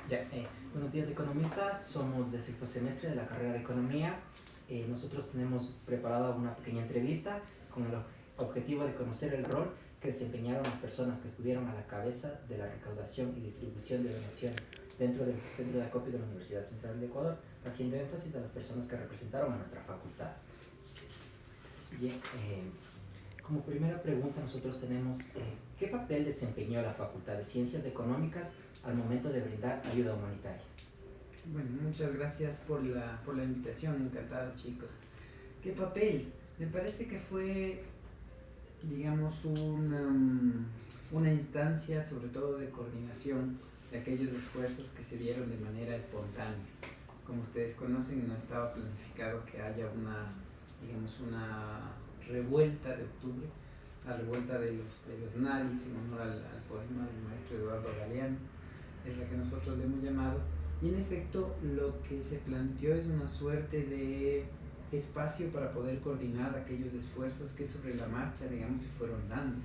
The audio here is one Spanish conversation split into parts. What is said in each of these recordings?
Ya, buenos días, economistas. Somos de sexto semestre de la carrera de Economía. Nosotros tenemos preparada una pequeña entrevista con el objetivo de conocer el rol que desempeñaron las personas que estuvieron a la cabeza de la recaudación y distribución de donaciones dentro del centro de acopio de la Universidad Central de Ecuador, haciendo énfasis a las personas que representaron a nuestra facultad. Bien, como primera pregunta nosotros tenemos, ¿qué papel desempeñó la Facultad de Ciencias Económicas al momento de brindar ayuda humanitaria? Bueno, muchas gracias por la invitación, encantado chicos. ¿Qué papel? Me parece que fue, digamos, una instancia sobre todo de coordinación de aquellos esfuerzos que se dieron de manera espontánea. Como ustedes conocen, no estaba planificado que haya digamos, una revuelta de octubre, la revuelta de los Naris, en honor al poema del maestro Eduardo Galeano, es la que nosotros le hemos llamado. Y en efecto, lo que se planteó es una suerte de espacio para poder coordinar aquellos esfuerzos que sobre la marcha, digamos, se fueron dando.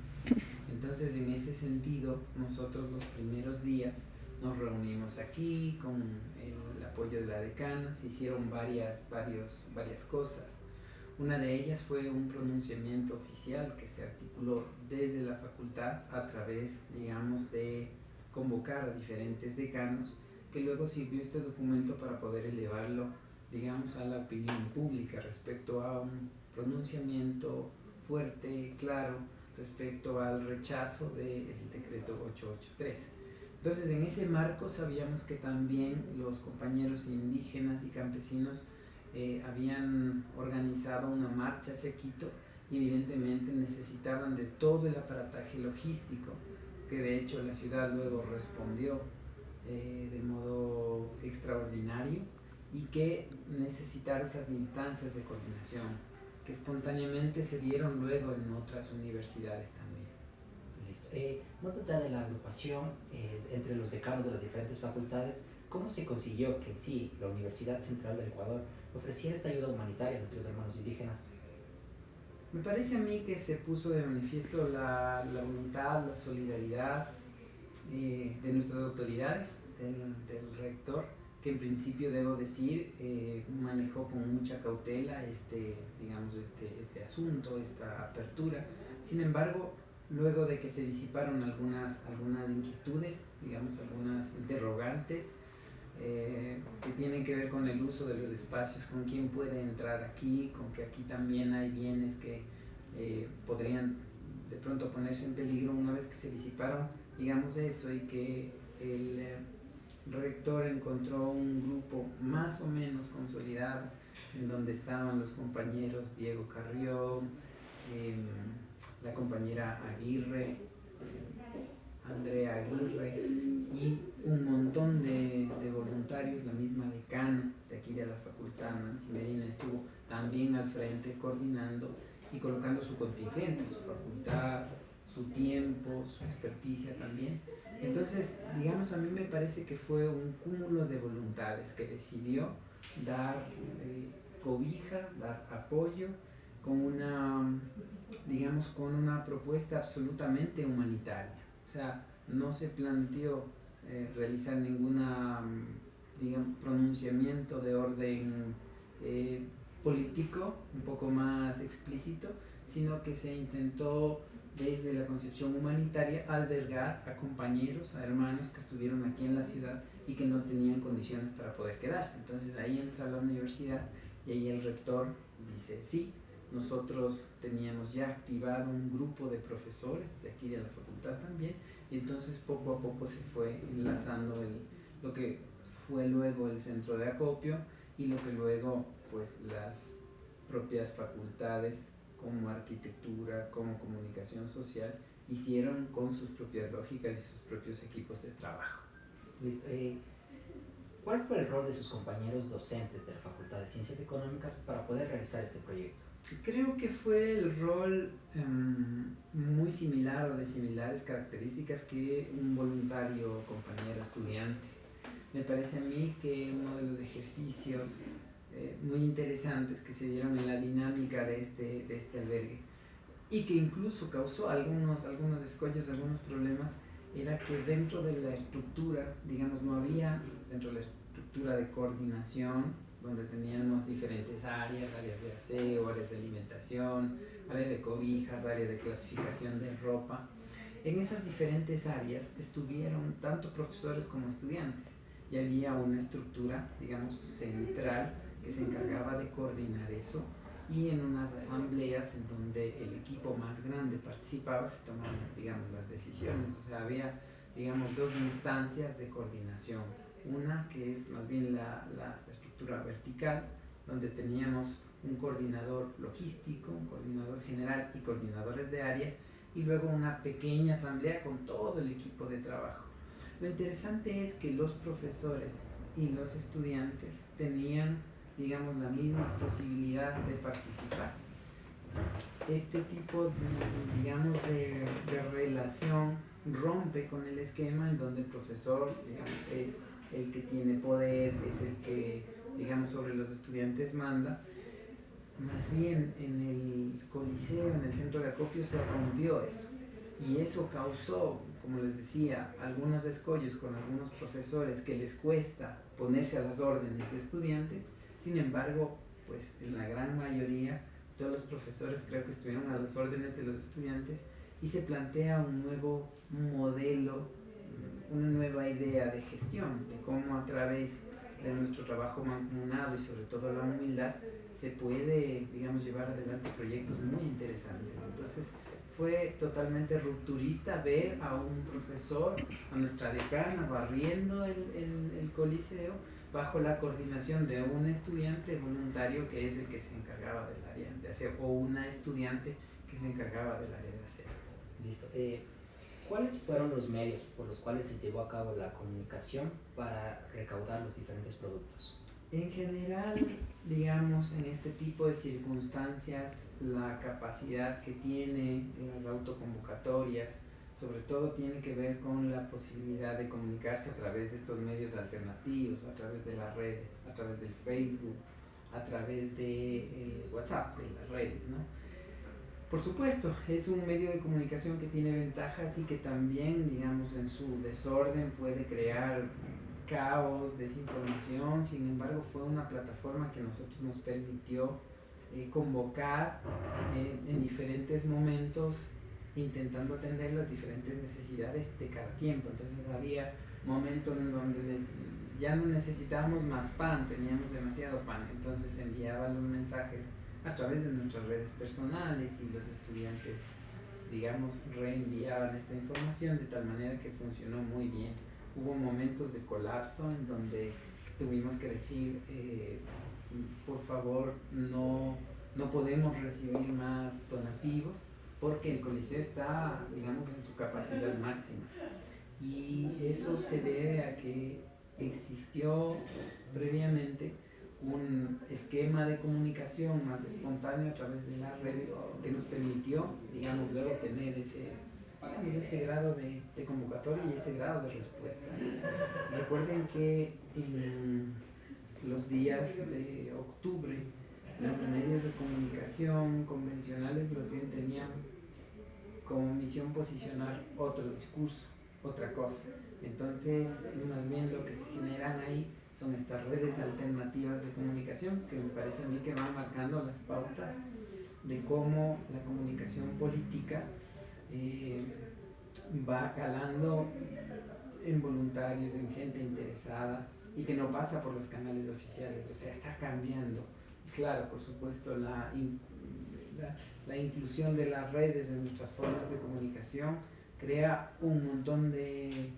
Entonces, en ese sentido, nosotros los primeros días nos reunimos aquí con el apoyo de la decana, se hicieron varias cosas. Una de ellas fue un pronunciamiento oficial que se articuló desde la facultad a través, digamos, de convocar a diferentes decanos, que luego sirvió este documento para poder elevarlo, digamos, a la opinión pública respecto a un pronunciamiento fuerte, claro, respecto al rechazo del decreto 883. Entonces, en ese marco sabíamos que también los compañeros indígenas y campesinos habían organizado una marcha hacia Quito y evidentemente necesitaban de todo el aparataje logístico, que de hecho la ciudad luego respondió de modo extraordinario, y que necesitaba esas instancias de coordinación que espontáneamente se dieron luego en otras universidades también. Listo. Más allá de la agrupación entre los decanos de las diferentes facultades, ¿cómo se consiguió que en sí la Universidad Central del Ecuador ofreciera esta ayuda humanitaria a nuestros hermanos indígenas? Me parece a mí que se puso de manifiesto la voluntad, la solidaridad de nuestras autoridades, del rector, que en principio debo decir manejó con mucha cautela digamos, este asunto, esta apertura. Sin embargo, luego de que se disiparon algunas inquietudes, digamos, algunas interrogantes, que tienen que ver con el uso de los espacios, con quién puede entrar aquí, con que aquí también hay bienes que podrían de pronto ponerse en peligro una vez que se disiparon, digamos eso, y que el rector encontró un grupo más o menos consolidado en donde estaban los compañeros Diego Carrión, la compañera Aguirre, Andrea Aguirre y un montón de voluntarios, la misma decana de aquí de la facultad, Nancy Medina, estuvo también al frente coordinando y colocando su contingente, su facultad, su tiempo, su experticia también. Entonces, digamos, a mí me parece que fue un cúmulo de voluntades que decidió dar cobija, dar apoyo con digamos, con una propuesta absolutamente humanitaria. O sea, no se planteó realizar ninguna, digamos, pronunciamiento de orden político, un poco más explícito, sino que se intentó desde la concepción humanitaria albergar a compañeros, a hermanos que estuvieron aquí en la ciudad y que no tenían condiciones para poder quedarse. Entonces ahí entra la universidad y ahí el rector dice, sí, nosotros teníamos ya activado un grupo de profesores de aquí de la facultad también, y entonces poco a poco se fue enlazando lo que fue luego el centro de acopio y lo que luego pues las propias facultades como arquitectura, como comunicación social, hicieron con sus propias lógicas y sus propios equipos de trabajo. Listo. ¿Cuál fue el rol de sus compañeros docentes de la Facultad de Ciencias Económicas para poder realizar este proyecto? Creo que fue el rol muy similar o de similares características que un voluntario, compañero, estudiante. Me parece a mí que uno de los ejercicios muy interesantes que se dieron en la dinámica de este albergue y que incluso causó algunos escollos, algunos problemas, era que dentro de la estructura, digamos, no había dentro de la estructura de coordinación, donde teníamos diferentes áreas, áreas de aseo, áreas de alimentación, áreas de cobijas, áreas de clasificación de ropa. En esas diferentes áreas estuvieron tanto profesores como estudiantes y había una estructura, digamos, central que se encargaba de coordinar eso, y en unas asambleas en donde el equipo más grande participaba se tomaban, digamos, las decisiones. O sea, había, digamos, dos instancias de coordinación. Una que es más bien la estructura vertical, donde teníamos un coordinador logístico, un coordinador general y coordinadores de área, y luego una pequeña asamblea con todo el equipo de trabajo. Lo interesante es que los profesores y los estudiantes tenían, digamos, la misma posibilidad de participar. Este tipo, digamos, de relación rompe con el esquema en donde el profesor, digamos, es el que tiene poder, es el que, digamos, sobre los estudiantes manda. Más bien en el Coliseo, en el centro de acopio, se rompió eso. Y eso causó, como les decía, algunos escollos con algunos profesores que les cuesta ponerse a las órdenes de estudiantes. Sin embargo, pues en la gran mayoría, todos los profesores creo que estuvieron a las órdenes de los estudiantes, y se plantea un nuevo modelo, una nueva idea de gestión, de cómo a través de nuestro trabajo mancomunado y sobre todo la humildad se puede, digamos, llevar adelante proyectos muy interesantes. Entonces fue totalmente rupturista ver a un profesor, a nuestra decana, barriendo el coliseo bajo la coordinación de un estudiante voluntario que es el que se encargaba del área de aseo, o una estudiante que se encargaba del área de aseo. Listo. ¿Cuáles fueron los medios por los cuales se llevó a cabo la comunicación para recaudar los diferentes productos? En general, digamos, en este tipo de circunstancias, la capacidad que tiene las autoconvocatorias, sobre todo tiene que ver con la posibilidad de comunicarse a través de estos medios alternativos, a través de las redes, a través del Facebook, a través de WhatsApp, de las redes, ¿no? Por supuesto, es un medio de comunicación que tiene ventajas y que también, digamos, en su desorden puede crear caos, desinformación. Sin embargo, fue una plataforma que a nosotros nos permitió convocar en diferentes momentos, intentando atender las diferentes necesidades de cada tiempo. Entonces había momentos en donde ya no necesitábamos más pan, teníamos demasiado pan, entonces enviaban los mensajes a través de nuestras redes personales, y los estudiantes, digamos, reenviaban esta información de tal manera que funcionó muy bien. Hubo momentos de colapso en donde tuvimos que decir, por favor, no podemos recibir más donativos porque el coliseo está, digamos, en su capacidad máxima. Y eso se debe a que existió previamente un esquema de comunicación más espontáneo a través de las redes que nos permitió, digamos, luego tener ese grado de convocatoria y ese grado de respuesta. Recuerden que en los días de octubre los medios de comunicación convencionales más bien tenían como misión posicionar otro discurso, otra cosa. Entonces, más bien lo que se generan ahí son estas redes alternativas de comunicación que me parece a mí que van marcando las pautas de cómo la comunicación política va calando en voluntarios, en gente interesada, y que no pasa por los canales oficiales, o sea, está cambiando. Claro, por supuesto, la inclusión de las redes en nuestras formas de comunicación crea un montón de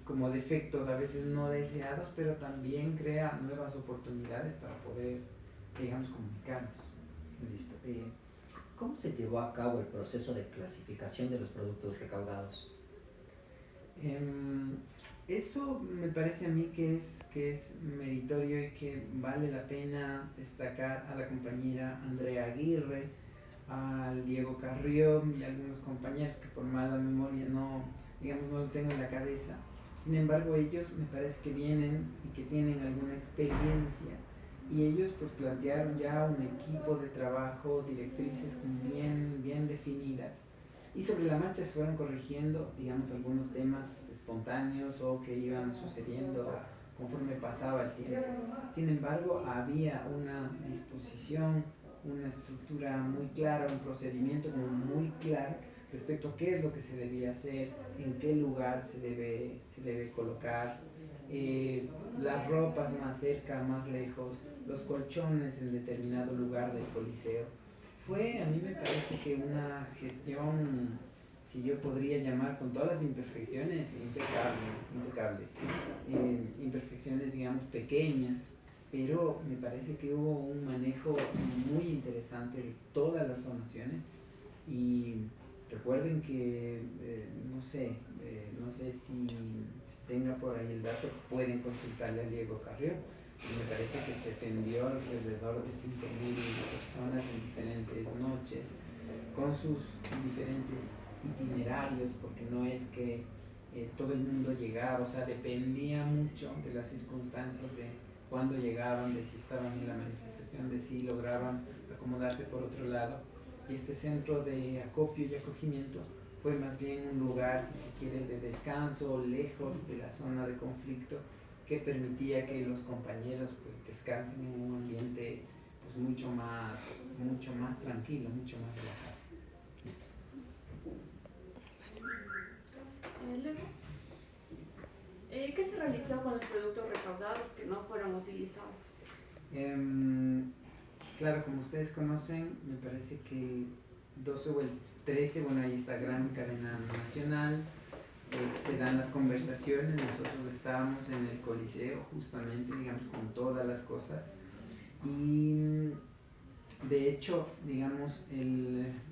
como defectos a veces no deseados, pero también crea nuevas oportunidades para poder, digamos, comunicarnos. Listo. ¿Cómo se llevó a cabo el proceso de clasificación de los productos recaudados? Eso me parece a mí que es meritorio y que vale la pena destacar a la compañera Andrea Aguirre, al Diego Carrión y a algunos compañeros que por mala memoria no lo tengo en la cabeza. Sin embargo, ellos me parece que vienen y que tienen alguna experiencia, y ellos pues plantearon ya un equipo de trabajo, directrices bien definidas, Y sobre la marcha se fueron corrigiendo, digamos, algunos temas espontáneos o que iban sucediendo conforme pasaba el tiempo. Sin embargo, había una disposición, una estructura muy clara, un procedimiento como muy claro respecto a qué es lo que se debía hacer, en qué lugar se debe colocar, las ropas más cerca, más lejos, los colchones en determinado lugar del coliseo. Fue, a mí me parece que una gestión, si yo podría llamar con todas las imperfecciones, impecable. Imperfecciones, digamos, pequeñas, pero me parece que hubo un manejo muy interesante de todas las donaciones. Y recuerden que, no sé si tenga por ahí el dato, pueden consultarle a Diego Carrió. Me parece que se atendió alrededor de 5.000 personas en diferentes noches, con sus diferentes itinerarios, porque no es que todo el mundo llegaba, o sea, dependía mucho de las circunstancias de cuándo llegaban, de si estaban en la manifestación, de si lograban acomodarse por otro lado. Y este centro de acopio y acogimiento fue más bien un lugar, si se quiere, de descanso, lejos de la zona de conflicto, que permitía que los compañeros pues descansen en un ambiente pues mucho más tranquilo, mucho más relajado. ¿Qué se realizó con los productos recaudados que no fueron utilizados? Claro, como ustedes conocen, me parece que el 12 o el 13, bueno, ahí está gran cadena nacional, se dan las conversaciones, nosotros estábamos en el Coliseo justamente, digamos, con todas las cosas, y de hecho, digamos,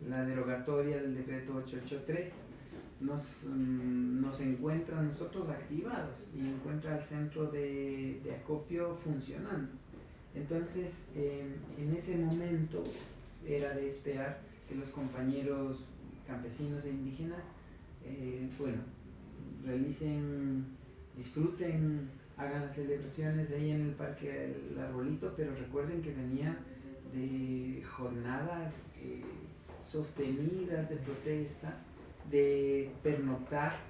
la derogatoria del decreto 883 nos encuentra a nosotros activados y encuentra al centro de acopio funcionando. Entonces, en ese momento era de esperar que los compañeros campesinos e indígenas, disfruten, hagan las celebraciones ahí en el Parque El Arbolito, pero recuerden que venía de jornadas sostenidas de protesta, de pernoctar,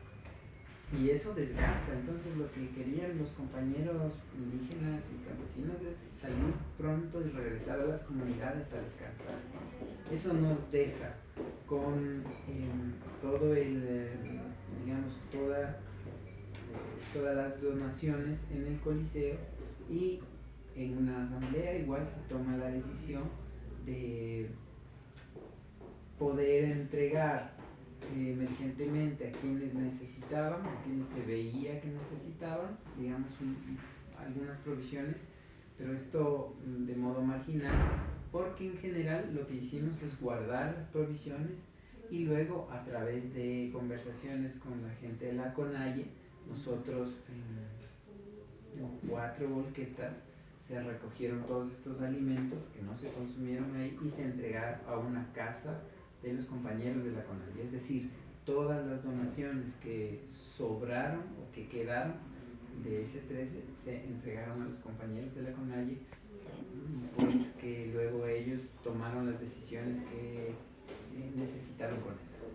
y eso desgasta. Entonces lo que querían los compañeros indígenas y campesinos es salir pronto y regresar a las comunidades a descansar. Eso nos deja con todo digamos, todas las donaciones en el Coliseo, y en una asamblea igual se toma la decisión de poder entregar emergentemente a quienes necesitaban, a quienes se veía que necesitaban, digamos, algunas provisiones, pero esto de modo marginal, porque en general lo que hicimos es guardar las provisiones y luego, a través de conversaciones con la gente de la CONAIE, nosotros en 4 volquetas se recogieron todos estos alimentos que no se consumieron ahí y se entregaron a una casa de los compañeros de la CONAIE. Es decir, todas las donaciones que sobraron o que quedaron de ese 13 se entregaron a los compañeros de la CONAIE, pues que luego ellos tomaron las decisiones que necesitaron con eso.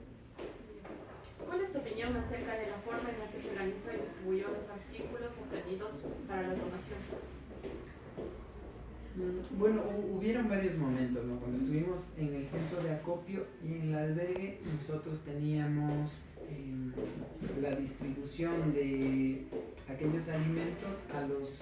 ¿Cuál es su opinión acerca de la forma en la que se organizó y distribuyó los artículos obtenidos para las donaciones? Bueno, hubieron varios momentos, ¿no? Cuando estuvimos en el centro de acopio y en el albergue, nosotros teníamos la distribución de aquellos alimentos a los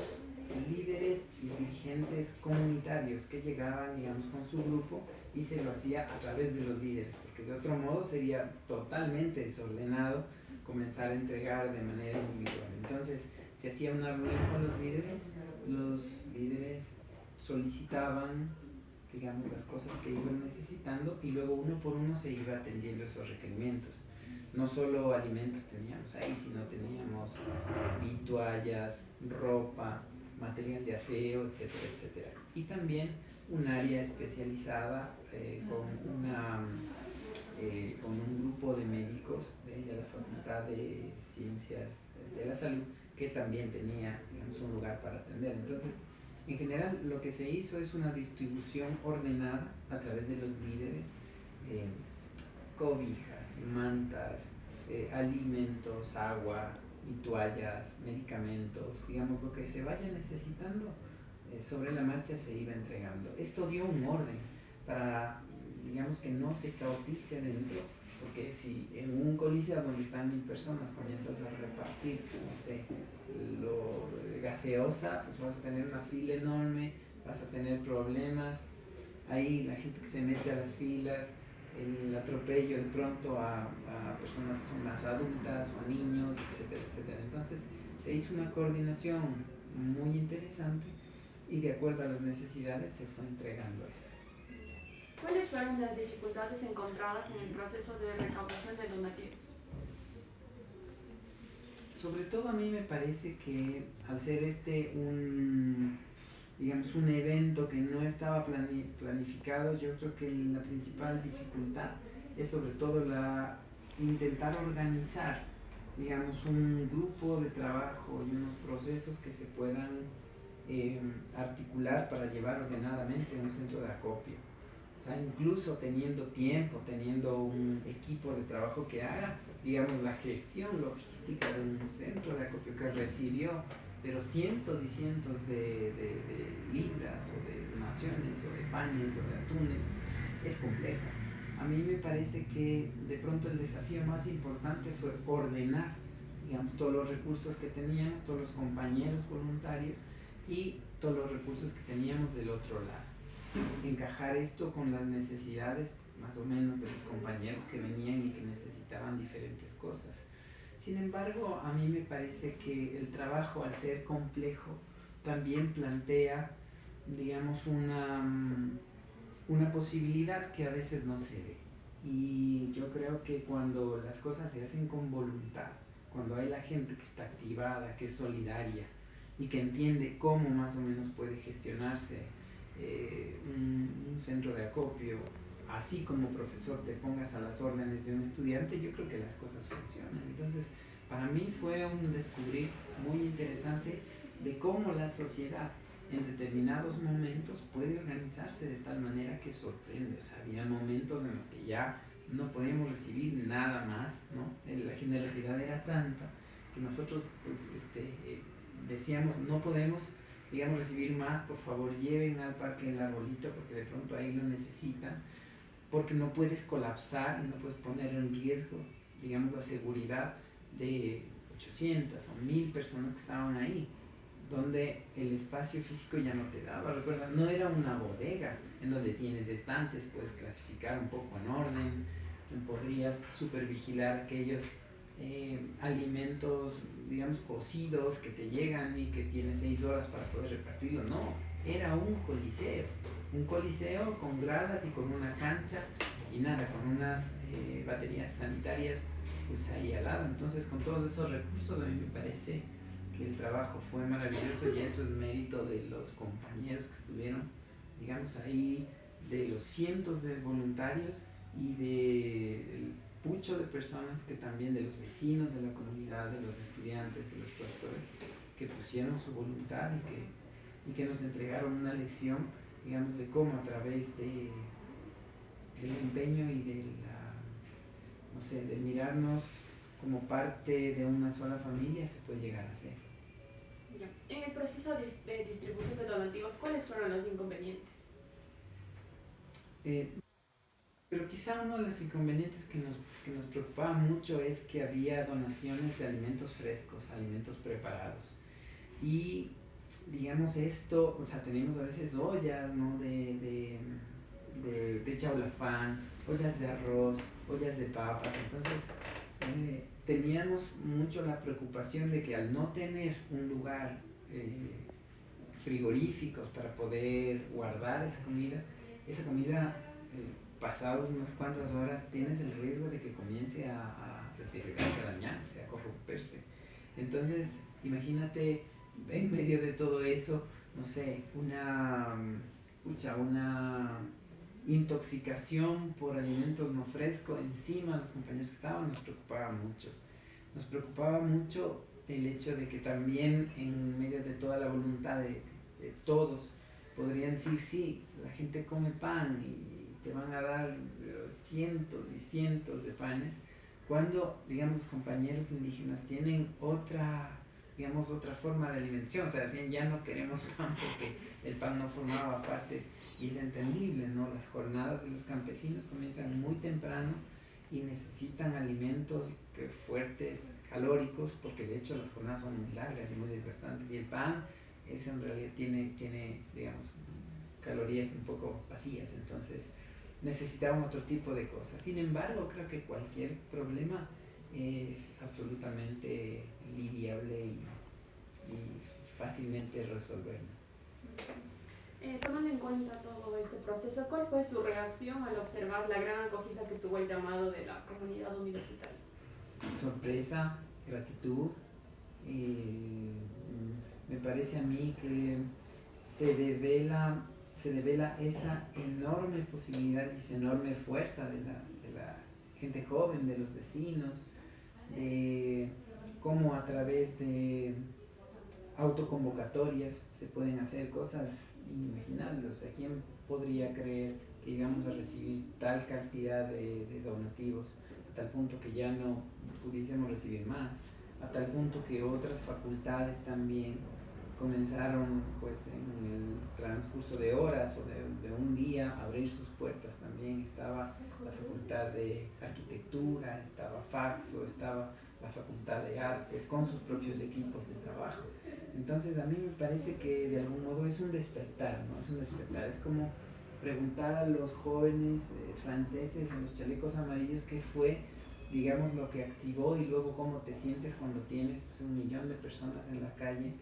líderes y dirigentes comunitarios que llegaban, digamos, con su grupo, y se lo hacía a través de los líderes, porque de otro modo sería totalmente desordenado comenzar a entregar de manera individual. Entonces se hacía una reunión con los líderes solicitaban, digamos, las cosas que iban necesitando, y luego uno por uno se iba atendiendo esos requerimientos. No solo alimentos teníamos ahí, sino teníamos toallas, ropa, material de aseo, etcétera, etcétera. Y también un área especializada con un grupo de médicos de la Facultad de Ciencias de la Salud, que también tenía, digamos, un lugar para atender. Entonces, en general, lo que se hizo es una distribución ordenada a través de los líderes, cobijas, mantas, alimentos, agua y toallas, medicamentos, digamos lo que se vaya necesitando, sobre la marcha se iba entregando. Esto dio un orden para, digamos, que no se caotice dentro, porque si en un coliseo donde están 1000 personas comienzas a repartir, no sé, lo gaseosa, pues vas a tener una fila enorme, vas a tener problemas, ahí la gente que se mete a las filas, el atropello de pronto a personas que son más adultas o a niños, etcétera, etcétera. Entonces se hizo una coordinación muy interesante y de acuerdo a las necesidades se fue entregando eso. ¿Cuáles fueron las dificultades encontradas en el proceso de recaudación de donativos? Sobre todo a mí me parece que al ser un evento que no estaba planificado, yo creo que la principal dificultad es sobre todo intentar organizar, digamos, un grupo de trabajo y unos procesos que se puedan articular para llevar ordenadamente un centro de acopio. O sea, incluso teniendo tiempo, teniendo un equipo de trabajo que haga, digamos, la gestión logística de un centro de acopio que recibió, pero cientos y cientos de libras o de donaciones o de panes o de atunes, es compleja. A mí me parece que de pronto el desafío más importante fue ordenar, digamos, todos los recursos que teníamos, todos los compañeros voluntarios y todos los recursos que teníamos del otro lado. Encajar esto con las necesidades más o menos de los compañeros que venían y que necesitaban diferentes cosas. Sin embargo, a mí me parece que el trabajo, al ser complejo, también plantea, digamos, una posibilidad que a veces no se ve. Y yo creo que cuando las cosas se hacen con voluntad, cuando hay la gente que está activada, que es solidaria y que entiende cómo más o menos puede gestionarse un centro de acopio, así como profesor te pongas a las órdenes de un estudiante, yo creo que las cosas funcionan. Entonces, para mí fue un descubrir muy interesante de cómo la sociedad en determinados momentos puede organizarse de tal manera que sorprende. O sea, había momentos en los que ya no podíamos recibir nada más, ¿no? La generosidad era tanta que nosotros pues, decíamos, no podemos, digamos, recibir más, por favor lleven al parque el arbolito porque de pronto ahí lo necesitan, porque no puedes colapsar y no puedes poner en riesgo, digamos, la seguridad de 800 o 1000 personas que estaban ahí, donde el espacio físico ya no te daba. Recuerda, no era una bodega en donde tienes estantes, puedes clasificar un poco en orden, podrías supervigilar aquellos alimentos, digamos, cocidos que te llegan y que tienes 6 horas para poder repartirlo. No, era un coliseo con gradas y con una cancha y nada, con unas baterías sanitarias pues ahí al lado. Entonces, con todos esos recursos, a mí me parece que el trabajo fue maravilloso y eso es mérito de los compañeros que estuvieron, digamos, ahí, de los cientos de voluntarios y del pucho de personas que también, de los vecinos de la comunidad, de los estudiantes, de los profesores, que pusieron su voluntad y que nos entregaron una lección, digamos, de cómo a través del empeño y del mirarnos como parte de una sola familia se puede llegar a ser. Ya. En el proceso de distribución de donativos, ¿cuáles fueron los inconvenientes? Pero quizá uno de los inconvenientes que nos preocupaba mucho es que había donaciones de alimentos frescos, alimentos preparados. Y digamos esto, o sea, tenemos a veces ollas, ¿no? de chaulafán, ollas de arroz, ollas de papas. Entonces, teníamos mucho la preocupación de que al no tener un lugar frigoríficos para poder guardar esa comida pasados unas cuantas horas tienes el riesgo de que comience a deteriorarse, a dañarse, a corromperse. Entonces, imagínate en medio de todo eso, no sé, una intoxicación por alimentos no frescos encima de los compañeros que estaban, nos preocupaba mucho. Nos preocupaba mucho el hecho de que también en medio de toda la voluntad de todos podrían decir, sí, la gente come pan y te van a dar cientos y cientos de panes, cuando, digamos, compañeros indígenas tienen otra, digamos, otra forma de alimentación, o sea, decían ya no queremos pan porque el pan no formaba parte, y es entendible, ¿no? Las jornadas de los campesinos comienzan muy temprano y necesitan alimentos fuertes, calóricos, porque de hecho las jornadas son muy largas y muy desgastantes, y el pan es en realidad tiene, digamos, calorías un poco vacías, entonces necesitaban otro tipo de cosas. Sin embargo, creo que cualquier problema es absolutamente lidiable y fácilmente resolverlo. Tomando en cuenta todo este proceso, ¿cuál fue su reacción al observar la gran acogida que tuvo el llamado de la comunidad universitaria? Sorpresa, gratitud. Me parece a mí que se devela esa enorme posibilidad y esa enorme fuerza de la gente joven, de los vecinos, de cómo a través de autoconvocatorias se pueden hacer cosas inimaginables. O sea, ¿quién podría creer que íbamos a recibir tal cantidad de donativos, a tal punto que ya no pudiésemos recibir más, a tal punto que otras facultades también comenzaron, pues, en el transcurso de horas o de un día a abrir sus puertas también? Estaba la facultad de arquitectura, estaba Faxo, estaba la facultad de artes con sus propios equipos de trabajo. Entonces a mí me parece que de algún modo es un despertar, ¿no? Es un despertar, es como preguntar a los jóvenes franceses en los chalecos amarillos qué fue, digamos, lo que activó, y luego cómo te sientes cuando tienes, pues, 1 millón de personas en la calle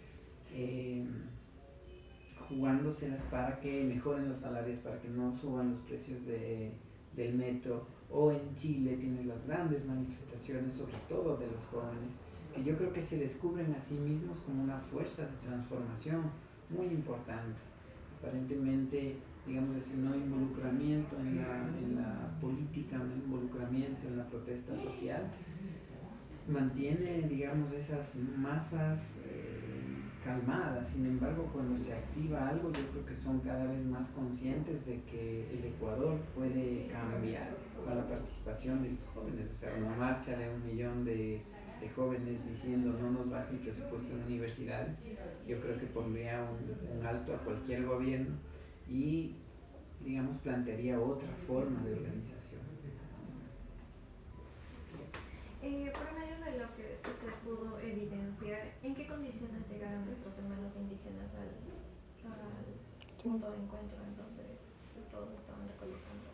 jugándoselas para que mejoren los salarios, para que no suban los precios del metro. O en Chile tienes las grandes manifestaciones, sobre todo de los jóvenes, que yo creo que se descubren a sí mismos como una fuerza de transformación muy importante. Aparentemente, digamos, ese no involucramiento en la política, no involucramiento en la protesta social, mantiene, digamos, esas masas calmadas. Sin embargo, cuando se activa algo, yo creo que son cada vez más conscientes de que el Ecuador puede cambiar con la participación de los jóvenes. O sea, una marcha de 1 millón de jóvenes diciendo no nos baje el presupuesto en universidades, yo creo que pondría un alto a cualquier gobierno y, digamos, plantearía otra forma de organización. Por medio de lo que usted pudo evidenciar, ¿en qué condiciones llegaron nuestros hermanos indígenas al punto de encuentro en donde todos estaban recolectando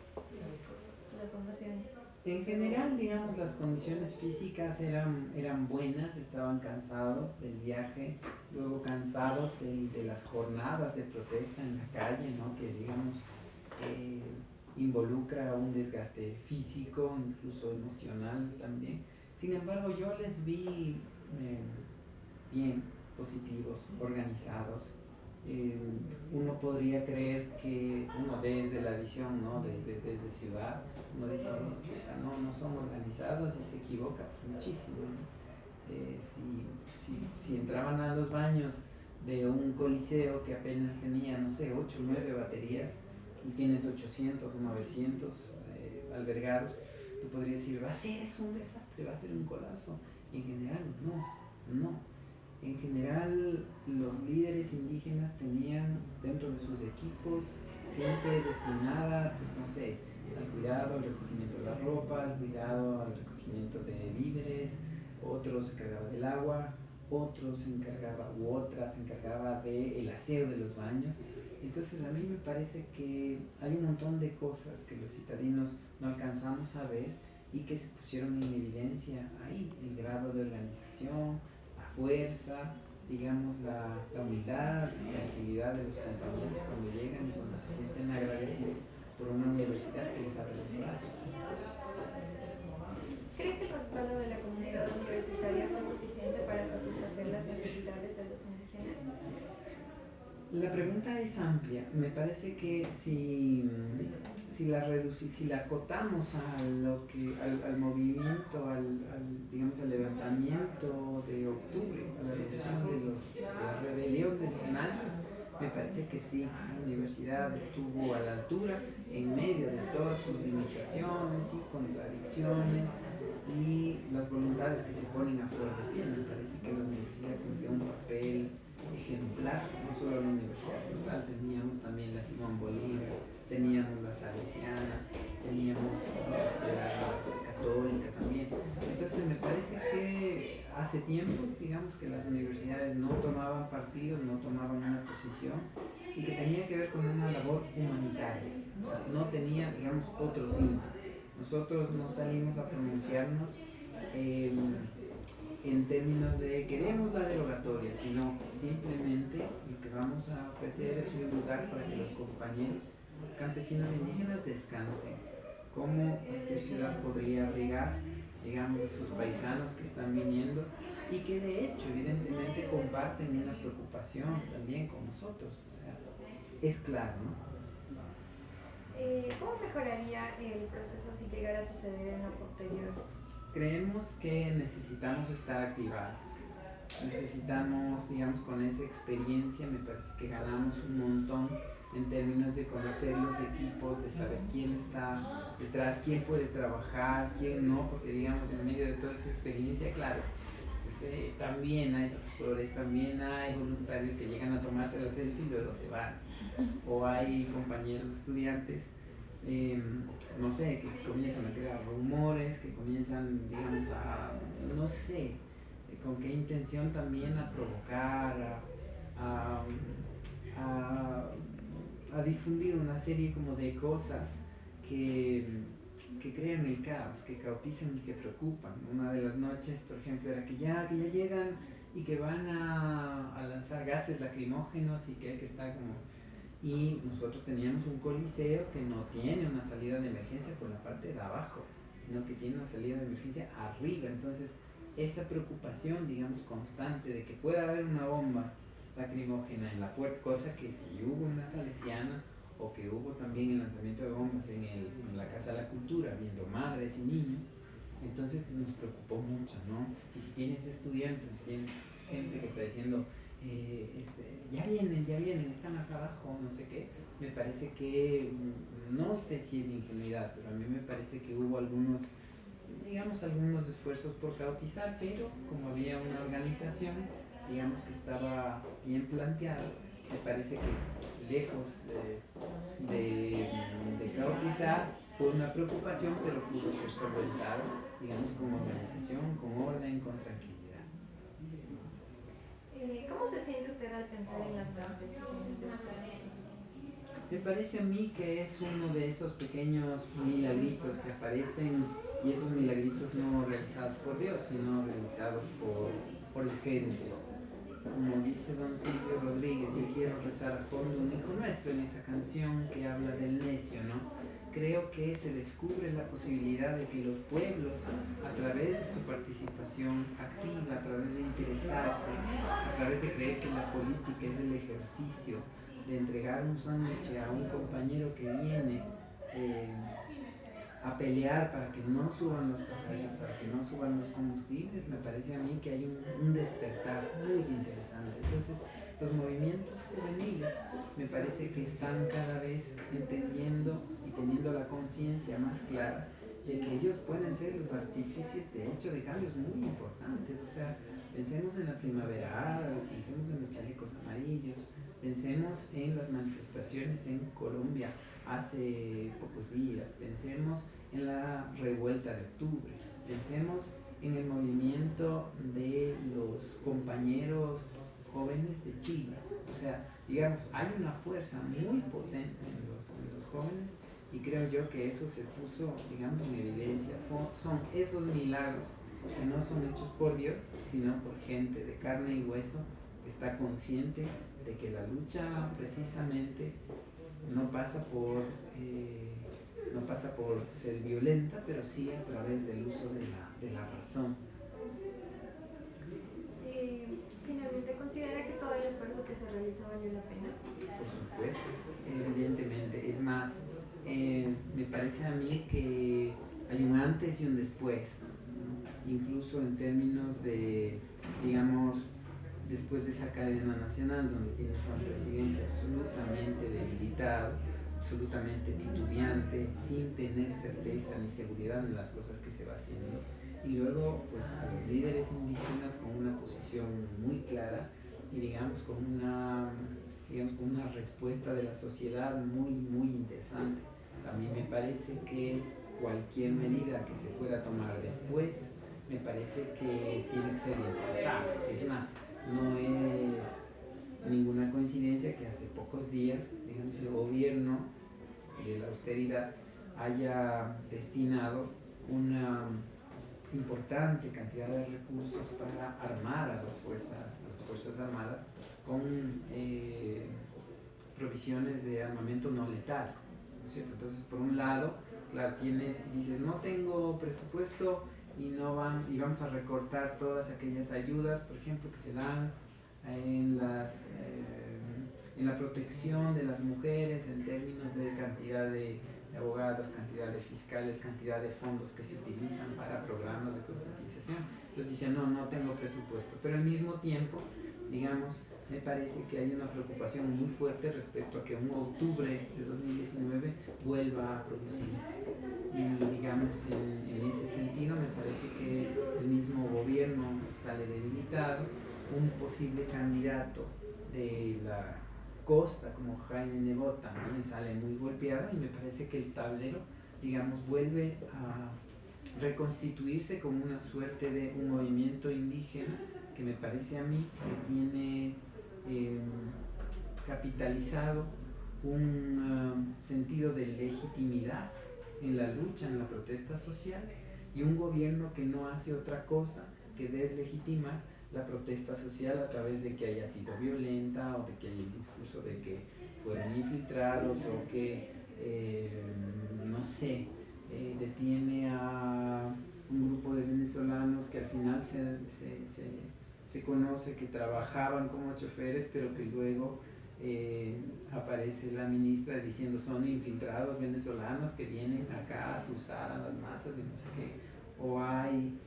las donaciones? En general, digamos, las condiciones físicas eran buenas, estaban cansados del viaje, luego cansados de las jornadas de protesta en la calle, ¿no? Que, digamos, involucra un desgaste físico, incluso emocional también. Sin embargo, yo les vi bien, positivos, organizados. Uno podría creer que uno desde la visión, ¿no? desde ciudad, uno dice, no son organizados, y se equivoca muchísimo, ¿no? Si entraban a los baños de un coliseo que apenas tenía, no sé, 8 o 9 baterías, y tienes 800 o 900 albergados, tú podrías decir, es un desastre, va a ser un colapso. En general, no. En general, los líderes indígenas tenían dentro de sus equipos gente destinada, pues no sé, al cuidado, al recogimiento de la ropa, al cuidado, al recogimiento de víveres. Otros se encargaban del agua, otros se encargaba del aseo de los baños. Entonces a mí me parece que hay un montón de cosas que los citadinos no alcanzamos a ver y que se pusieron en evidencia ahí: el grado de organización, la fuerza, digamos, la humildad, la tranquilidad de los compañeros cuando llegan y cuando se sienten agradecidos por una universidad que les abre los brazos. ¿Cree que el respaldo de la comunidad universitaria fue suficiente para satisfacer las necesidades de los indígenas? La pregunta es amplia. Me parece que si la acotamos al movimiento, digamos, al levantamiento de octubre, a la revolución de la rebelión de los naños, me parece que sí, la universidad estuvo a la altura en medio de todas sus limitaciones y contradicciones, y las voluntades que se ponen a flor de piel. Me parece que la universidad cumplió un papel ejemplar, no solo la Universidad Central, teníamos también la Simón Bolívar, teníamos la Salesiana, teníamos la Universidad Católica también. Entonces me parece que hace tiempos, digamos que las universidades no tomaban partido, no tomaban una posición y que tenía que ver con una labor humanitaria, o sea, no tenía, digamos, otro fin. Nosotros no salimos a pronunciarnos en términos de queremos la derogatoria, sino simplemente lo que vamos a ofrecer es un lugar para que los compañeros campesinos e indígenas descansen. ¿Cómo qué ciudad podría abrigar, digamos, a sus paisanos que están viniendo y que de hecho evidentemente comparten una preocupación también con nosotros? O sea, es claro, ¿no? ¿Cómo mejoraría el proceso si llegara a suceder en lo posterior? Creemos que necesitamos estar activados. Necesitamos, digamos, con esa experiencia, me parece que ganamos un montón en términos de conocer los equipos, de saber quién está detrás, quién puede trabajar, quién no, porque digamos, en medio de toda esa experiencia, claro, pues, también hay profesores, también hay voluntarios que llegan a tomarse la selfie y luego se van. O hay compañeros estudiantes, no sé, que comienzan a crear rumores, que comienzan, digamos, no sé, con qué intención también a provocar, a difundir una serie como de cosas que crean el caos, que cautizan y que preocupan. Una de las noches, por ejemplo, era que ya llegan y que van a lanzar gases lacrimógenos y que hay que estar como... Y nosotros teníamos un coliseo que no tiene una salida de emergencia por la parte de abajo, sino que tiene una salida de emergencia arriba. Entonces, esa preocupación, digamos, constante de que pueda haber una bomba lacrimógena en la puerta, cosa que si hubo una salesiana o que hubo también el lanzamiento de bombas en la Casa de la Cultura, viendo madres y niños, entonces nos preocupó mucho, ¿no? Y si tienes estudiantes, si tienes gente que está diciendo, ya vienen, están acá abajo, no sé qué, me parece que, no sé si es ingenuidad, pero a mí me parece que hubo algunos esfuerzos por cautizar, pero como había una organización, digamos, que estaba bien planteada, me parece que lejos de cautizar, fue una preocupación, pero pudo ser solventado, digamos, con organización, con orden, con tranquilidad. ¿Cómo se siente usted al pensar en las manifestaciones de Ucrania? Me parece a mí que es uno de esos pequeños milagritos que aparecen, y esos milagritos no realizados por Dios, sino realizados por la gente. Como dice don Silvio Rodríguez, yo quiero rezar a fondo un hijo nuestro en esa canción que habla del necio, ¿no? Creo que se descubre la posibilidad de que los pueblos, a través de su participación activa, a través de interesarse, a través de creer que la política es el ejercicio de entregar un sándwich a un compañero que viene a pelear para que no suban los pasajes, para que no suban los combustibles, me parece a mí que hay un despertar muy interesante. Entonces, los movimientos juveniles me parece que están cada vez entendiendo y teniendo la conciencia más clara de que ellos pueden ser los artífices de hecho de cambios muy importantes. O sea, pensemos en la primavera árabe, pensemos en los chalecos amarillos, pensemos en las manifestaciones en Colombia hace pocos días, pensemos en la revuelta de octubre, pensemos en el movimiento de los compañeros jóvenes de Chile. O sea, digamos, hay una fuerza muy potente en los jóvenes, y creo yo que eso se puso, digamos, en evidencia. Son esos milagros que no son hechos por Dios, sino por gente de carne y hueso que está consciente de que la lucha precisamente no pasa por ser violenta, pero sí a través del uso de la razón. Finalmente, ¿considera que todo el esfuerzo que se realizó valió la pena? Por supuesto, evidentemente. Es más, me parece a mí que hay un antes y un después, ¿no? Incluso en términos de, digamos, después de esa cadena nacional donde tienes a un presidente absolutamente debilitado, absolutamente titubeante, sin tener certeza ni seguridad en las cosas que se va haciendo, y luego pues a los líderes indígenas con una posición muy clara y digamos con una respuesta de la sociedad muy, muy interesante. A mí me parece que cualquier medida que se pueda tomar después, me parece que tiene que ser impensada. Es más, no es ninguna coincidencia que hace pocos días, digamos, el gobierno de la austeridad haya destinado una importante cantidad de recursos para armar a las fuerzas armadas con provisiones de armamento no letal, ¿no es cierto? Entonces, por un lado, claro, dices, no tengo presupuesto y vamos a recortar todas aquellas ayudas, por ejemplo, que se dan en la protección de las mujeres en términos de cantidad de abogados, cantidad de fiscales, cantidad de fondos que se utilizan para programas de concientización. Entonces dicen, no tengo presupuesto, pero al mismo tiempo, digamos, me parece que hay una preocupación muy fuerte respecto a que un octubre de 2019 vuelva a producirse. Y digamos, en ese sentido me parece que el mismo gobierno sale debilitado, un posible candidato de la costa como Jaime Nebot también sale muy golpeado y me parece que el tablero, digamos, vuelve a reconstituirse como una suerte de un movimiento indígena que me parece a mí que tiene capitalizado un sentido de legitimidad en la lucha, en la protesta social, y un gobierno que no hace otra cosa que deslegitimar la protesta social a través de que haya sido violenta o de que haya el discurso de que fueron infiltrados o que, no sé, detiene a un grupo de venezolanos que al final se conoce que trabajaban como choferes, pero que luego aparece la ministra diciendo son infiltrados venezolanos que vienen acá a usar a las masas y no sé qué, o hay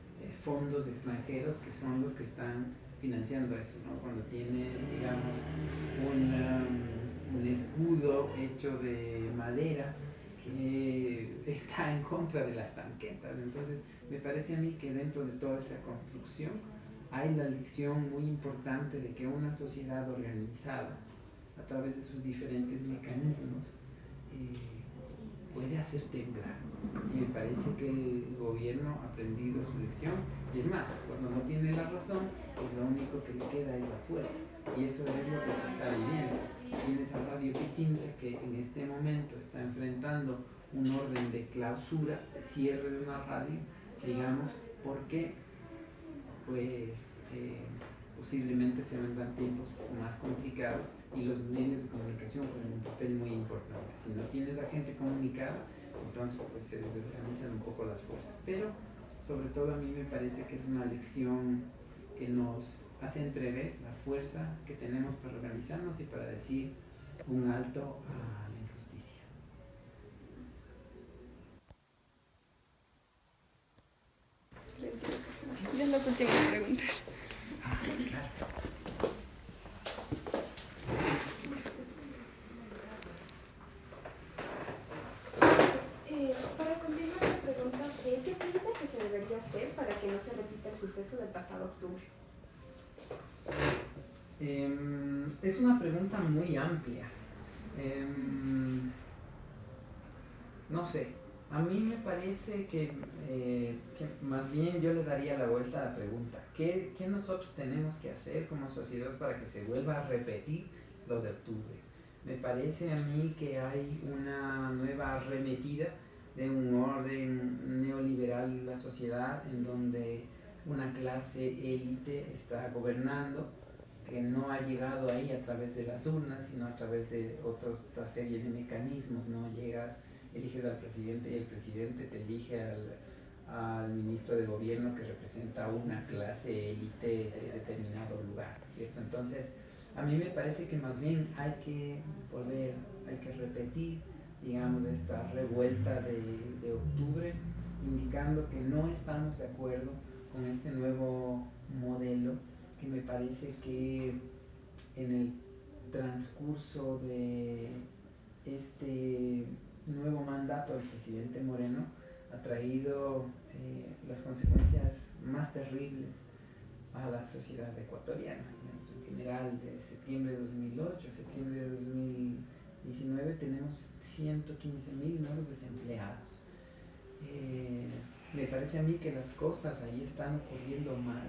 fondos extranjeros que son los que están financiando eso, ¿no? Cuando tienes, digamos, un escudo hecho de madera que está en contra de las tanquetas. Entonces, me parece a mí que dentro de toda esa construcción hay la lección muy importante de que una sociedad organizada, a través de sus diferentes mecanismos, puede hacer temblar. Y me parece que el gobierno ha aprendido su lección. Y es más, cuando no tiene la razón, pues lo único que le queda es la fuerza. Y eso es lo que se está viviendo. Tienes a Radio Pichincha que en este momento está enfrentando un orden de clausura, de cierre de una radio, digamos, porque pues posiblemente se vengan tiempos más complicados y los medios de comunicación juegan un papel muy importante. Si no tienes a gente comunicada, entonces pues se desorganizan un poco las fuerzas. Pero sobre todo a mí me parece que es una lección que nos hace entrever la fuerza que tenemos para organizarnos y para decir un alto a la injusticia. Ya no sé qué preguntar. Claro. Para continuar la pregunta, ¿qué piensa que se debería hacer para que no se repita el suceso del pasado octubre? Es una pregunta muy amplia. No sé, a mí me parece que más bien yo le daría la vuelta a la pregunta. ¿Qué nosotros tenemos que hacer como sociedad para que se vuelva a repetir lo de octubre? Me parece a mí que hay una nueva arremetida de un orden neoliberal en la sociedad en donde una clase élite está gobernando, que no ha llegado ahí a través de las urnas, sino a través de otra serie de mecanismos, ¿no? Eliges al presidente y el presidente te elige al ministro de gobierno que representa una clase élite de determinado lugar, ¿cierto? Entonces, a mí me parece que más bien hay que repetir, digamos, estas revueltas de octubre, indicando que no estamos de acuerdo con este nuevo modelo, que me parece que en el transcurso de este nuevo mandato del presidente Moreno ha traído las consecuencias más terribles a la sociedad ecuatoriana. Digamos, en general, de septiembre de 2008 a septiembre de 2019 tenemos 115.000 nuevos desempleados. Me parece a mí que las cosas ahí están ocurriendo mal.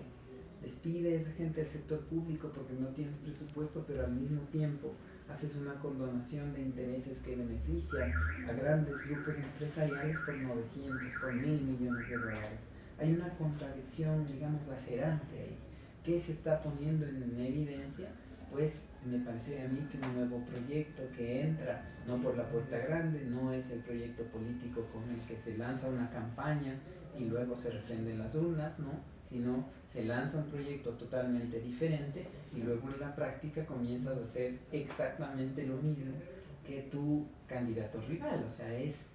Despides gente del sector público porque no tienes presupuesto, pero al mismo tiempo haces una condonación de intereses que benefician a grandes grupos empresariales por 900, por 1.000 millones de dólares. Hay una contradicción, digamos, lacerante ahí. ¿Qué se está poniendo en evidencia? Pues me parece a mí que un nuevo proyecto que entra, no por la puerta grande, no es el proyecto político con el que se lanza una campaña y luego se refrenden las urnas, ¿no? Sino se lanza un proyecto totalmente diferente y luego en la práctica comienzas a hacer exactamente lo mismo que tu candidato rival. O sea, es,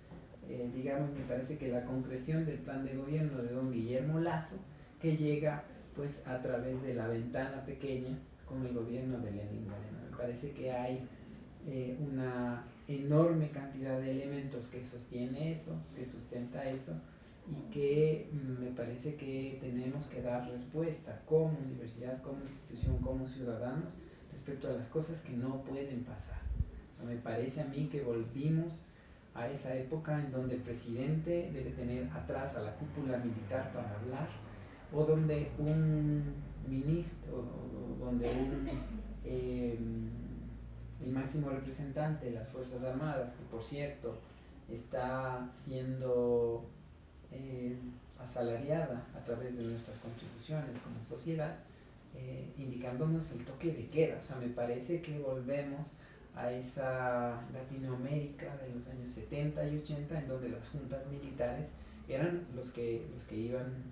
digamos, me parece que la concreción del plan de gobierno de don Guillermo Lasso, que llega pues a través de la ventana pequeña con el gobierno de Lenín Moreno. Me parece que hay una enorme cantidad de elementos que sostiene eso, que sustenta eso, y que me parece que tenemos que dar respuesta como universidad, como institución, como ciudadanos, respecto a las cosas que no pueden pasar. O sea, me parece a mí que volvimos a esa época en donde el presidente debe tener atrás a la cúpula militar para hablar, o donde un ministro, o donde el máximo representante de las Fuerzas Armadas, que por cierto está siendo asalariada a través de nuestras contribuciones como sociedad, indicándonos el toque de queda. O sea, me parece que volvemos a esa Latinoamérica de los años 70 y 80, en donde las juntas militares eran los que iban,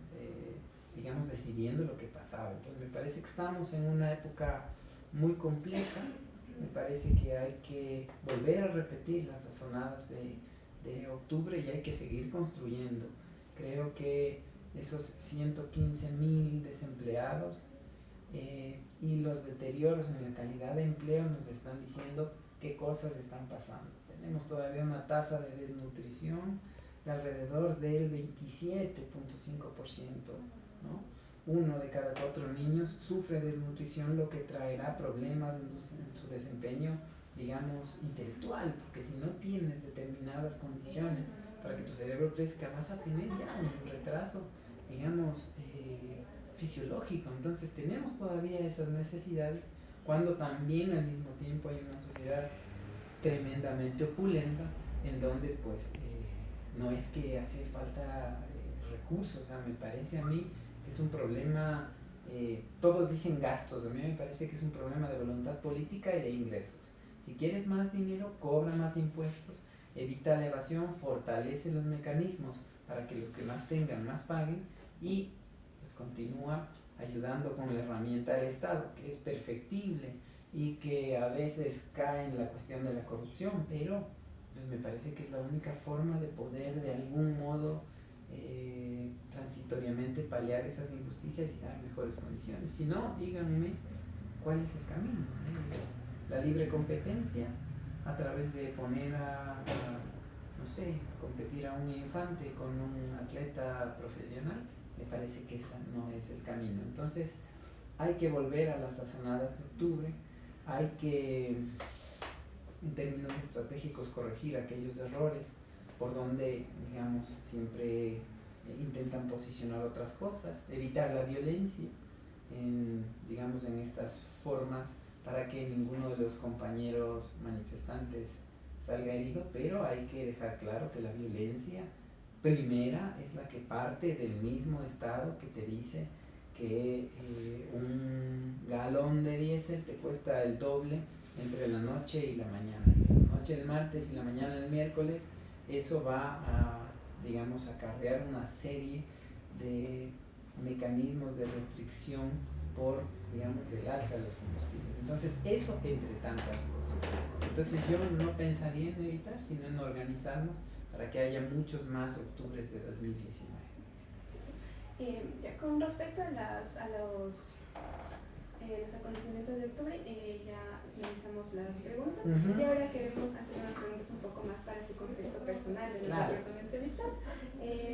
digamos, decidiendo lo que pasaba. Entonces me parece que estamos en una época muy compleja. Me parece que hay que volver a repetir las sazonadas de octubre y hay que seguir construyendo. Creo que esos 115.000 desempleados y los deterioros en la calidad de empleo nos están diciendo qué cosas están pasando. Tenemos todavía una tasa de desnutrición de alrededor del 27.5%, ¿no? 1 de cada 4 niños sufre desnutrición, lo que traerá problemas en su desempeño, digamos, intelectual, porque si no tienes determinadas condiciones para que tu cerebro crezca, vas a tener ya un retraso, digamos, fisiológico. Entonces tenemos todavía esas necesidades, cuando también al mismo tiempo hay una sociedad tremendamente opulenta, en donde pues no es que hace falta recursos. O sea, me parece a mí que es un problema, todos dicen gastos, a mí me parece que es un problema de voluntad política y de ingresos. Si quieres más dinero, cobra más impuestos, evita la evasión, fortalece los mecanismos para que los que más tengan más paguen y pues continúa ayudando con la herramienta del Estado, que es perfectible y que a veces cae en la cuestión de la corrupción, pero pues me parece que es la única forma de poder de algún modo transitoriamente paliar esas injusticias y dar mejores condiciones. Si no, díganme cuál es el camino. La libre competencia a través de poner no sé, competir a un infante con un atleta profesional, me parece que ese no es el camino. Entonces hay que volver a las sazonadas de octubre, hay que, en términos estratégicos, corregir aquellos errores por donde, digamos, siempre intentan posicionar otras cosas, evitar la violencia, digamos, en estas formas, para que ninguno de los compañeros manifestantes salga herido, pero hay que dejar claro que la violencia primera es la que parte del mismo Estado que te dice que un galón de diésel te cuesta el doble entre la noche y la mañana. La noche del martes y la mañana del miércoles, eso va a, digamos, acarrear una serie de mecanismos de restricción por, digamos, el alza de los combustibles. Entonces, eso entre tantas cosas. Entonces, yo no pensaría en evitar, sino en organizarnos para que haya muchos más octubres de 2019. Ya con respecto a los los acontecimientos de octubre, ya finalizamos las preguntas Ujú. y ahora queremos hacer unas preguntas un poco más para su contexto personal de nuestra Claro. persona entrevistada.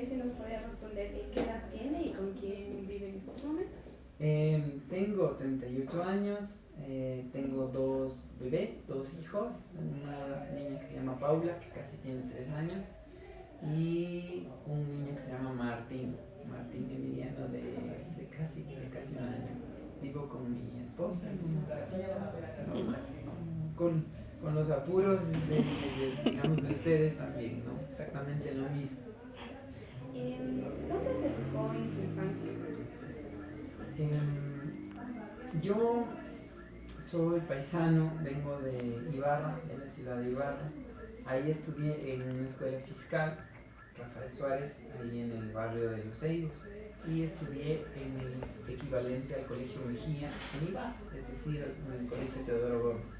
Si nos podría responder qué edad tiene y con quién vive en estos momentos. Tengo 38 años, tengo 2 bebés, 2 hijos, una niña que se llama Paula, que casi tiene 3 años, y un niño que se llama Martín Emiliano de casi 1 año. Vivo con mi esposa en una casita normal, con los apuros digamos, de ustedes también, ¿no? Exactamente lo mismo. ¿Dónde se educó en su infancia? Yo soy paisano, vengo de Ibarra, de la ciudad de Ibarra. Ahí estudié en una escuela fiscal, Rafael Suárez, ahí en el barrio de Los Eiros, y estudié en el equivalente al Colegio Mejía en Ibarra, es decir, en el Colegio Teodoro Gómez.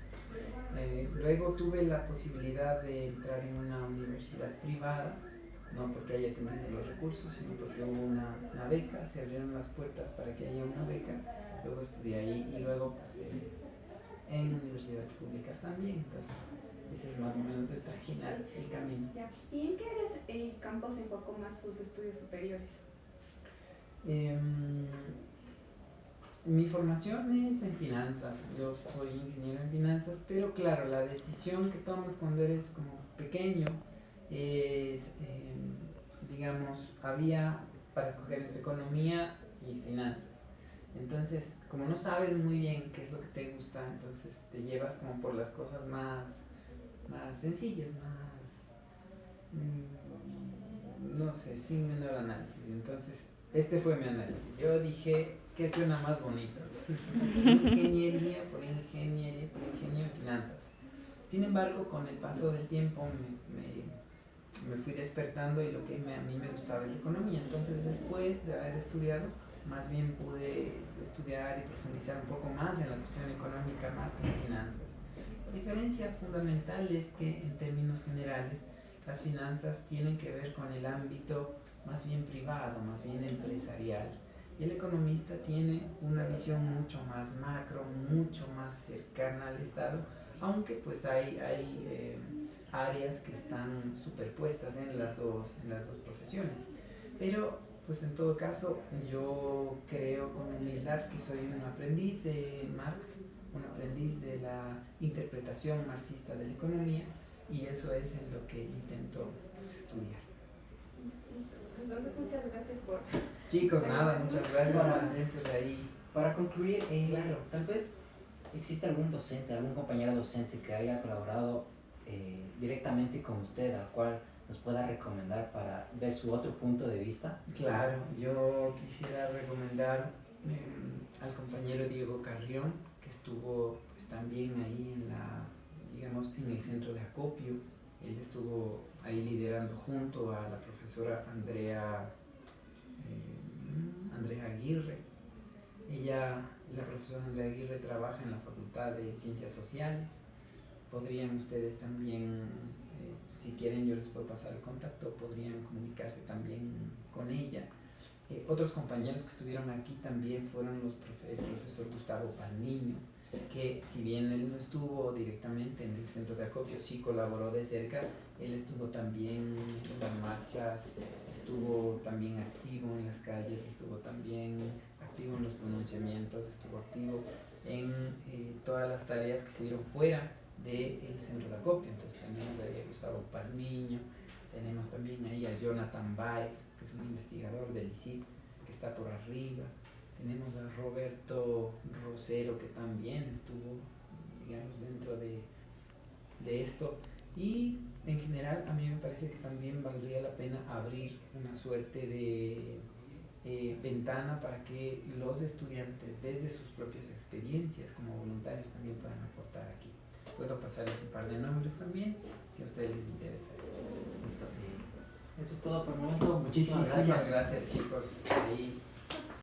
Luego tuve la posibilidad de entrar en una universidad privada, no porque haya tenido los recursos, sino porque hubo una beca, se abrieron las puertas para que haya una beca. Luego estudié ahí y luego pues, en universidades públicas también. Entonces, ese es más o menos el trajinar, el camino. Ya. ¿Y en qué áreas y campos se enfocó más sus estudios superiores? Mi formación es en finanzas, yo soy ingeniero en finanzas, pero claro, la decisión que tomas cuando eres como pequeño es, digamos, había para escoger entre economía y finanzas. Entonces, como no sabes muy bien qué es lo que te gusta, entonces te llevas como por las cosas más sencillas, no sé, sin menor análisis. Entonces, este fue mi análisis. Yo dije, ¿qué suena más bonito? Ingeniería por ingeniería en finanzas. Sin embargo, con el paso del tiempo me fui despertando y lo que a mí me gustaba es la economía. Entonces, después de haber estudiado, más bien pude estudiar y profundizar un poco más en la cuestión económica más que en finanzas. La diferencia fundamental es que en términos generales las finanzas tienen que ver con el ámbito más bien privado, más bien empresarial. Y el economista tiene una visión mucho más macro, mucho más cercana al Estado, aunque pues hay áreas que están superpuestas en las dos profesiones. Pero pues en todo caso yo creo con humildad que soy un aprendiz de Marx, un aprendiz de la interpretación marxista de la economía, y eso es en lo que intento pues, estudiar. Entonces, muchas gracias por... Chicos, nada, muchas gracias. Pues ahí. Para concluir, claro, tal vez existe algún docente, algún compañero docente que haya colaborado directamente con usted, al cual nos pueda recomendar para ver su otro punto de vista. Claro, yo quisiera recomendar al compañero Diego Carrión, que estuvo pues, también ahí en el centro de acopio. Él estuvo ahí liderando junto a la profesora Andrea Aguirre. La profesora Andrea Aguirre trabaja en la Facultad de Ciencias Sociales. Podrían ustedes también, si quieren yo les puedo pasar el contacto, podrían comunicarse también con ella. Otros compañeros que estuvieron aquí también fueron el profesor Gustavo Palmiño, que si bien él no estuvo directamente en el centro de acopio, sí colaboró de cerca. Él estuvo también en las marchas, estuvo también activo en las calles, estuvo también activo en los pronunciamientos, estuvo activo en todas las tareas que se dieron fuera del centro de acopio. Entonces tenemos ahí a Gustavo Palmiño, tenemos también ahí a Jonathan Baez, que es un investigador del ICIP, que está por arriba. Tenemos a Roberto Rosero, que también estuvo, digamos, dentro de esto. Y en general a mí me parece que también valdría la pena abrir una suerte de ventana para que los estudiantes, desde sus propias experiencias como voluntarios, también puedan aportar aquí. Puedo pasarles un par de nombres también, si a ustedes les interesa eso. Listo. Eso es todo por el momento. Muchísimas gracias. Gracias, chicos. Ahí